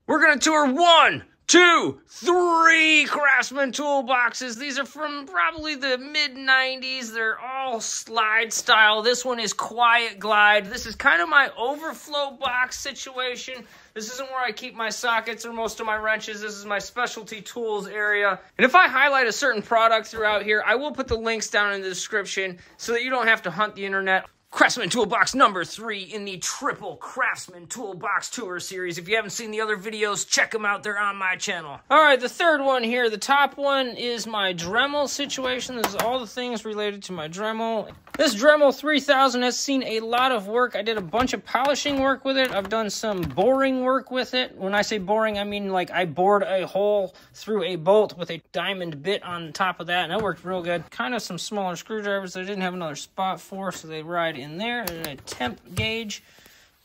We're going to tour 1, 2, 3 Craftsman toolboxes. These are from probably the mid-90s. They're all slide style. This one is Quiet Glide. This is kind of my overflow box situation. This isn't where I keep my sockets or most of my wrenches. This is my specialty tools area. And if I highlight a certain product throughout here, I will put the links down in the description so that you don't have to hunt the internet. Craftsman Toolbox number 3 in the triple Craftsman Toolbox Tour series. If you haven't seen the other videos, check them out. They're on my channel. All right, the third one here. The top one is my Dremel situation. This is all the things related to my Dremel. This Dremel 3000 has seen a lot of work. I did a bunch of polishing work with it. I've done some boring work with it. When I say boring, I mean like I bored a hole through a bolt with a diamond bit on top of that, and that worked real good. Kind of some smaller screwdrivers that I didn't have another spot for, so they ride in there. And a temp gauge.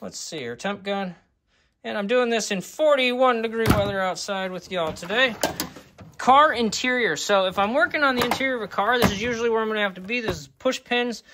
Let's see here, temp gun. And I'm doing this in 41-degree weather outside with y'all today. Car interior. So if I'm working on the interior of a car, this is usually where I'm going to have to be. This is push pins.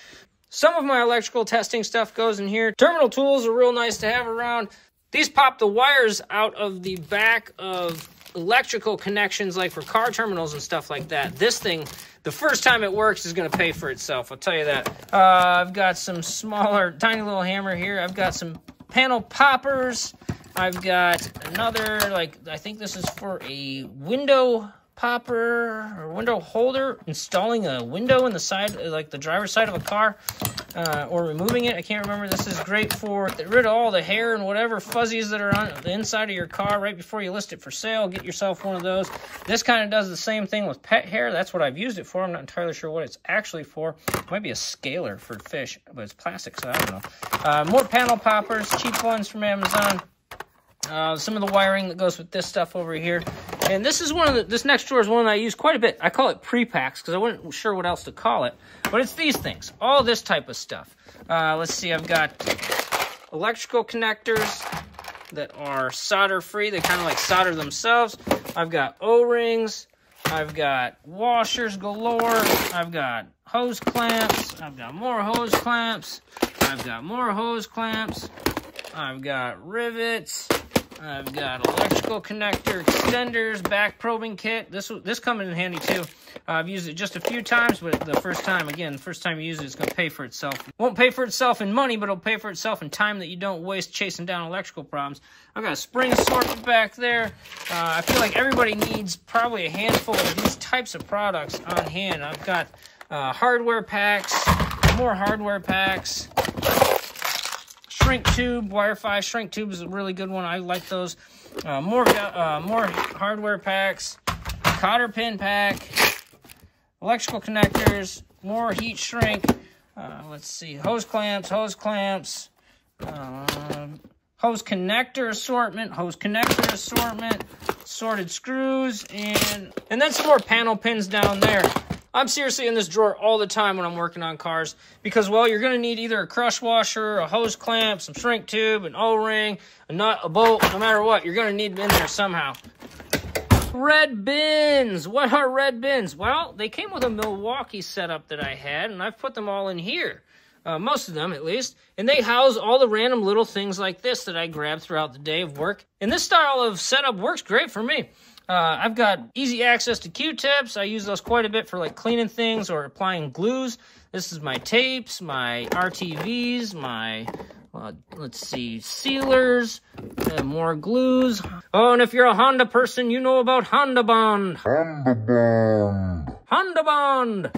Some of my electrical testing stuff goes in here. Terminal tools are real nice to have around. These pop the wires out of the back of electrical connections, like for car terminals and stuff like that. This thing, the first time it works, is going to pay for itself. I'll tell you that. I've got some smaller, tiny little hammer here. I've got some panel poppers. I've got another, like, I think this is for a window popper or window holder, installing a window in the side, like the driver's side of a car, or removing it. I can't remember. This is great for get rid of all the hair and whatever fuzzies that are on the inside of your car right before you list it for sale. Get yourself one of those. This kind of does the same thing with pet hair. That's what I've used it for. I'm not entirely sure what it's actually for. It might be a scaler for fish, but it's plastic, so I don't know. More panel poppers, cheap ones from Amazon. Some of the wiring that goes with this stuff over here. And this is this next drawer is one that I use quite a bit. I call it pre-packs because I wasn't sure what else to call it. But it's these things, all this type of stuff. Let's see, I've got electrical connectors that are solder-free. They kind of like solder themselves. I've got O-rings. I've got washers galore. I've got hose clamps. I've got more hose clamps. I've got more hose clamps. I've got rivets. I've got electrical connector extenders, back probing kit. This comes in handy too. I've used it just a few times, but the first time you use it, it's going to pay for itself. It won't pay for itself in money, but it'll pay for itself in time that you don't waste chasing down electrical problems. I've got a spring assortment back there. I feel like everybody needs probably a handful of these types of products on hand. I've got hardware packs, more hardware packs. Shrink tube, Wi-Fi shrink tube is a really good one. I like those. More hardware packs, cotter pin pack, electrical connectors, more heat shrink. Let's see, hose clamps, hose connector assortment, sorted screws, and then some more panel pins down there. I'm seriously in this drawer all the time when I'm working on cars because, well, you're going to need either a crush washer, a hose clamp, some shrink tube, an O-ring, a nut, a bolt. No matter what, you're going to need them in there somehow. Red bins. What are red bins? Well, they came with a Milwaukee setup that I had, and I've put them all in here. Most of them, at least. And they house all the random little things like this that I grab throughout the day of work. And this style of setup works great for me. I've got easy access to Q-tips. I use those quite a bit for like cleaning things or applying glues. This is my tapes, my RTVs, my, let's see, sealers, more glues. Oh, and if you're a Honda person, you know about Honda Bond. Honda Bond.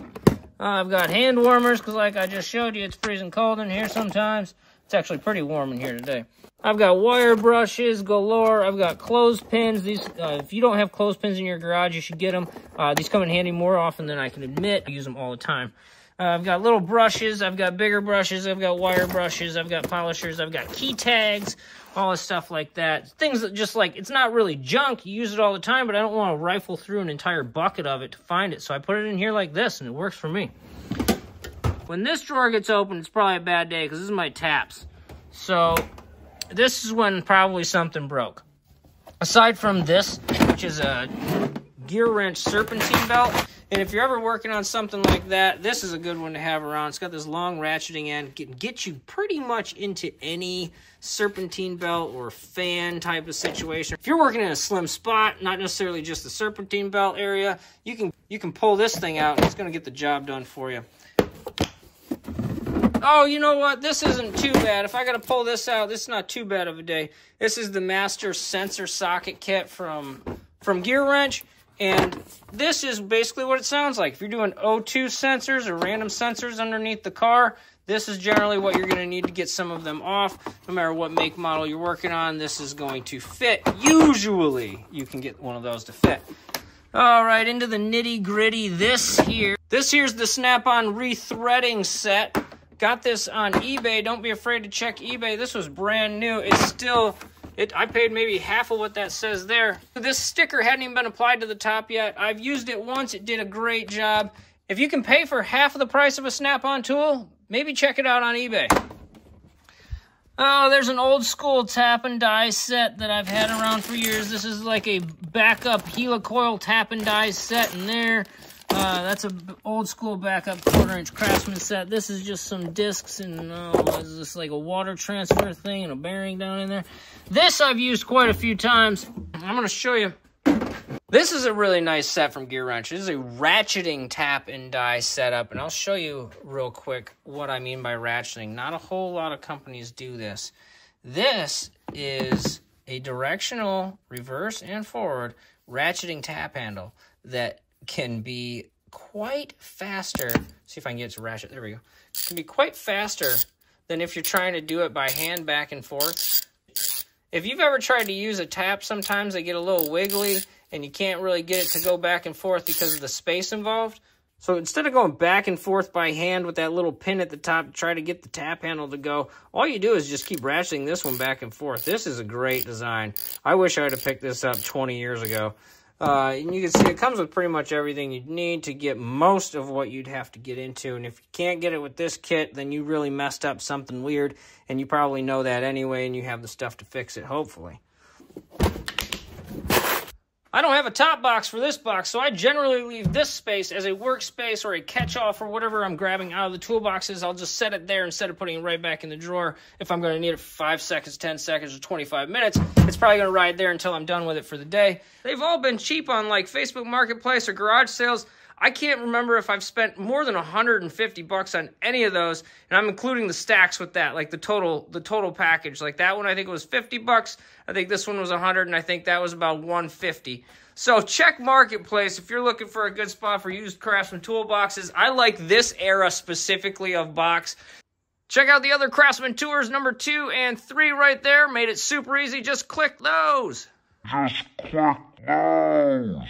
I've got hand warmers because like I just showed you, it's freezing cold in here sometimes. It's actually pretty warm in here today. I've got wire brushes galore. I've got clothespins. These, if you don't have clothespins in your garage, you should get them. These come in handy more often than I can admit. I use them all the time. I've got little brushes. I've got bigger brushes. I've got wire brushes. I've got polishers. I've got key tags, all this stuff like that. Things that just like, it's not really junk. You use it all the time, but I don't want to rifle through an entire bucket of it to find it. So I put it in here like this, and it works for me. When this drawer gets open, it's probably a bad day because this is my taps. So this is when probably something broke. Aside from this, which is a gear wrench serpentine belt. And if you're ever working on something like that, this is a good one to have around. It's got this long ratcheting end. Can get you pretty much into any serpentine belt or fan type of situation. If you're working in a slim spot, not necessarily just the serpentine belt area, you can pull this thing out and it's going to get the job done for you. Oh, you know what? This isn't too bad. If I got to pull this out, this is not too bad of a day. This is the master sensor socket kit from Gear Wrench. And this is basically what it sounds like. If you're doing O2 sensors or random sensors underneath the car, this is generally what you're going to need to get some of them off. No matter what make model you're working on, this is going to fit. Usually, you can get one of those to fit. All right, into the nitty-gritty. This here's the Snap-on rethreading set. Got this on eBay. Don't be afraid to check eBay. This was brand new. It's still... I paid maybe half of what that says there. This sticker hadn't even been applied to the top yet. I've used it once. It did a great job. If you can pay for half of the price of a Snap-on tool, maybe check it out on eBay. Oh, there's an old school tap and die set that I've had around for years. This is like a backup helicoil tap and die set in there. That's an old school backup 1/4-inch Craftsman set. This is just some discs and what is this, like a water transfer thing and a bearing down in there. This I've used quite a few times. I'm going to show you. This is a really nice set from Gear Wrench. This is a ratcheting tap and die setup, and I'll show you real quick what I mean by ratcheting. Not a whole lot of companies do this. This is a directional reverse and forward ratcheting tap handle that can be quite faster. See if I can get it to ratchet. There we go. It can be quite faster than if you're trying to do it by hand back and forth. If you've ever tried to use a tap, sometimes they get a little wiggly and you can't really get it to go back and forth because of the space involved. So instead of going back and forth by hand with that little pin at the top to try to get the tap handle to go, all you do is just keep ratcheting this one back and forth. This is a great design. I wish I would have picked this up 20 years ago. And you can see it comes with pretty much everything you'd need to get most of what you'd have to get into. And if you can't get it with this kit, then you really messed up something weird. And you probably know that anyway, and you have the stuff to fix it, hopefully. I don't have a top box for this box, so I generally leave this space as a workspace or a catch-all for whatever I'm grabbing out of the toolboxes. I'll just set it there instead of putting it right back in the drawer. If I'm going to need it for 5 seconds, 10 seconds, or 25 minutes, it's probably going to ride there until I'm done with it for the day. They've all been cheap on like Facebook Marketplace or garage sales. I can't remember if I've spent more than 150 bucks on any of those, and I'm including the stacks with that, like the total package. Like that one, I think it was 50 bucks. I think this one was 100, and I think that was about 150. So check Marketplace if you're looking for a good spot for used Craftsman toolboxes. I like this era specifically of box. Check out the other Craftsman tours, number 2 and 3 right there. Made it super easy. Just click those. Just click those.